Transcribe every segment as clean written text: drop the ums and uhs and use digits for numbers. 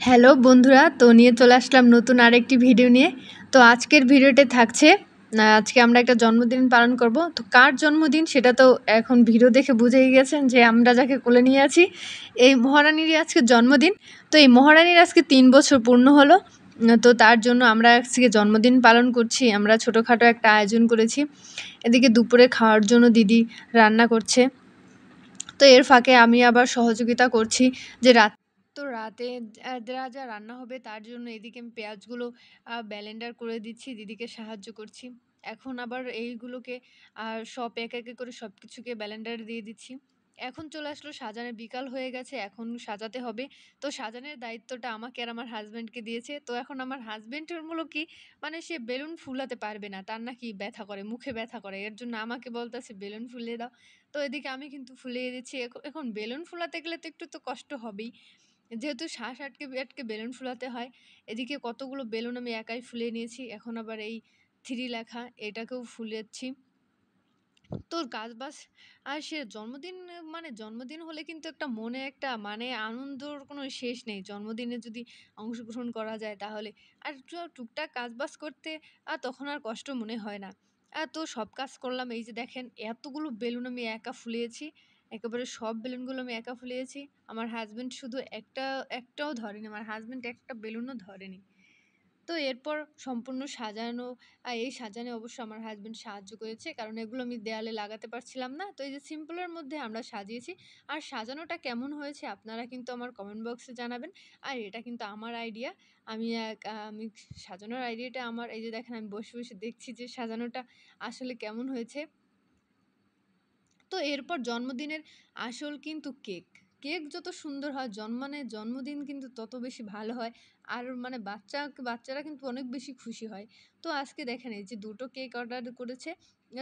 Hello বন্ধুরা, তো নিয়ে চলে আসলাম নতুন আরেকটি ভিডিও নিয়ে। তো আজকের ভিডিওতে থাকছে আজকে আমরা একটা জন্মদিন পালন করব। তো কার জন্মদিন সেটা তো এখন ভিডিও দেখে বুঝেই গেছেন যে আমরা যাকে কোলে নিয়ে আছি এই মহারানীরই আজকে জন্মদিন। তো এই মহারানীর আজকে ৩ বছর পূর্ণ হলো। তো তার জন্য আমরা আজকে জন্মদিন পালন করছি। আমরা ছোটোখাটো একটা আয়োজন করেছি। এদিকে দুপুরে খাওয়ার জন্য দিদি রান্না করছে। তো এর ফাঁকে আমি আবার সহযোগিতা করছি যে রাতে যা রান্না হবে তার জন্য এদিকে আমি পেঁয়াজগুলো ব্লেন্ডার করে দিচ্ছি, দিদিকে সাহায্য করছি। এখন আবার এইগুলোকে সব একে একে করে সব কিছুকে ব্লেন্ডারে দিয়ে দিচ্ছি। এখন চলে আসলো সাজানের বিকাল হয়ে গেছে, এখন সাজাতে হবে। তো সাজানোর দায়িত্বটা আমাকে আর আমার হাজব্যান্ডকে দিয়েছে। তো এখন আমার হাজব্যান্ডের হলো কি, মানে সে বেলুন ফুলাতে পারবে না, তার নাকি ব্যথা করে, মুখে ব্যথা করে, এর জন্য আমাকে বলতেছে বেলুন ফুলিয়ে দাও। তো এদিকে আমি কিন্তু ফুলিয়ে দিচ্ছি। এখন বেলুন ফুলাতে গেলে তো একটু তো কষ্ট হবেই, যেহেতু শ্বাস আটকে আটকে বেলুন ফুলাতে হয়। এদিকে কতগুলো বেলুন আমি একাই ফুলিয়ে নিয়েছি। এখন আবার এই 3 লেখা এটাকেও ফুলেছি। তো কাজ বাজ আর সে জন্মদিন, মানে জন্মদিন হলে কিন্তু একটা মনে একটা মানে আনন্দর কোনো শেষ নেই। জন্মদিনে যদি অংশগ্রহণ করা যায় তাহলে আর টুকটাক কাজ বাজ করতে তখন আর কষ্ট মনে হয় না। তো সব কাজ করলাম, এই যে দেখেন এতগুলো বেলুন আমি একা ফুলিয়েছি। একেবারে সব বেলুনগুলো আমি একা ফুলিয়েছি। আমার হাজবেন্ড শুধু একটাও ধরেনি, আমার হাজবেন্ড একটা বেলুনও ধরেনি। তো এরপর সম্পূর্ণ সাজানো, এই সাজানো অবশ্য আমার হাজবেন্ড সাহায্য করেছে, কারণ এগুলো আমি দেয়ালে লাগাতে পারছিলাম না। তো এই যে সিম্পলের মধ্যে আমরা সাজিয়েছি। আর সাজানোটা কেমন হয়েছে আপনারা কিন্তু আমার কমেন্ট বক্সে জানাবেন। আর এটা কিন্তু আমার আইডিয়া। আমি সাজানোর আইডিয়াটা আমার, এই যে দেখেন আমি বসে বসে দেখছি যে সাজানোটা আসলে কেমন হয়েছে। তো এরপর জন্মদিনের আসল কিন্তু কেক। কেক যত সুন্দর হয় জন্মদিন কিন্তু তত বেশি ভালো হয়। আর মানে বাচ্চারা কিন্তু অনেক বেশি খুশি হয়। তো আজকে দেখেন এই যে ২ টো কেক অর্ডার করেছে।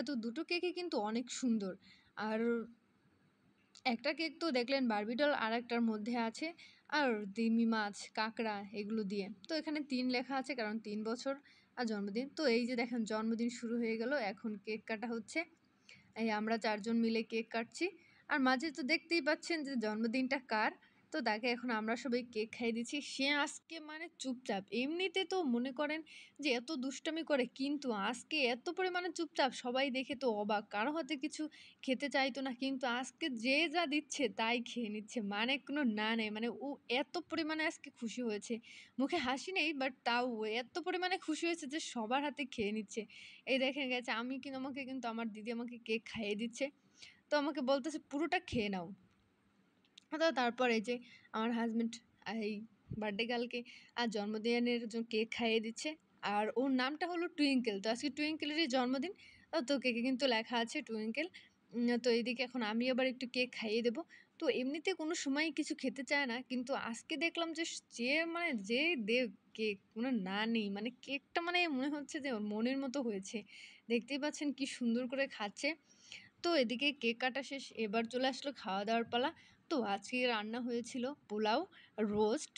তো ২ টো কেকই কিন্তু অনেক সুন্দর। আর একটা কেক তো দেখলেন বারবি ডল, আরেকটার মধ্যে আছে আর তিমি মাছ, কাঁকড়া এগুলো দিয়ে। তো এখানে ৩ লেখা আছে কারণ ৩ বছর জন্মদিন। তো এই যে দেখেন জন্মদিন শুরু হয়ে গেল। এখন কেক কাটা হচ্ছে। এই আমরা ৪ জন মিলে কেক কাটছি। আর মাঝে তো দেখতেই পাচ্ছেন যে জন্মদিনটা কার। তো তাকে এখন আমরা সবাই কেক খাইয়ে দিচ্ছি। সে আজকে মানে চুপচাপ। এমনিতে তো মনে করেন যে এত দুষ্টামি করে, কিন্তু আজকে এত পরিমাণে চুপচাপ, সবাই দেখে তো অবাক। কারো হাতে কিছু খেতে চাইতো না, কিন্তু আজকে যে যা দিচ্ছে তাই খেয়ে নিচ্ছে। মানে কোনো না নেই। মানে ও এত পরিমাণে আজকে খুশি হয়েছে। মুখে হাসি নেই, বাট তাও ও এত পরিমাণে খুশি হয়েছে যে সবার হাতে খেয়ে নিচ্ছে। এই দেখেন গেছে, আমাকে কিন্তু আমার দিদি আমাকে কেক খাইয়ে দিচ্ছে। তো আমাকে বলতেছে পুরোটা খেয়ে নাও। তো তারপর এই যে আমার হাজবেন্ড এই বার্থডে গার্লকে জন্মদিনের জন্য কেক খাইয়ে দিচ্ছে। আর ওর নামটা হলো টুইঙ্কেল। তো আজকে টুইঙ্কেলেরই জন্মদিন। তো কেকে কিন্তু লেখা আছে টুইঙ্কেল। তো এইদিকে এখন আমি আবার একটু কেক খাইয়ে দেবো। তো এমনিতে কোনো সময় কিছু খেতে চায় না, কিন্তু আজকে দেখলাম যে মানে যে দেব কেক কোনো না নেই, মানে কেকটা মানে মনে হচ্ছে যে ওর মনের মতো হয়েছে। দেখতেই পাচ্ছেন কি সুন্দর করে খাচ্ছে। তো এদিকে কেক কাটা শেষ, এবার চলে আসলো খাওয়া দাওয়ার পালা। তো আজকে রান্না হয়েছিল পোলাও, রোস্ট,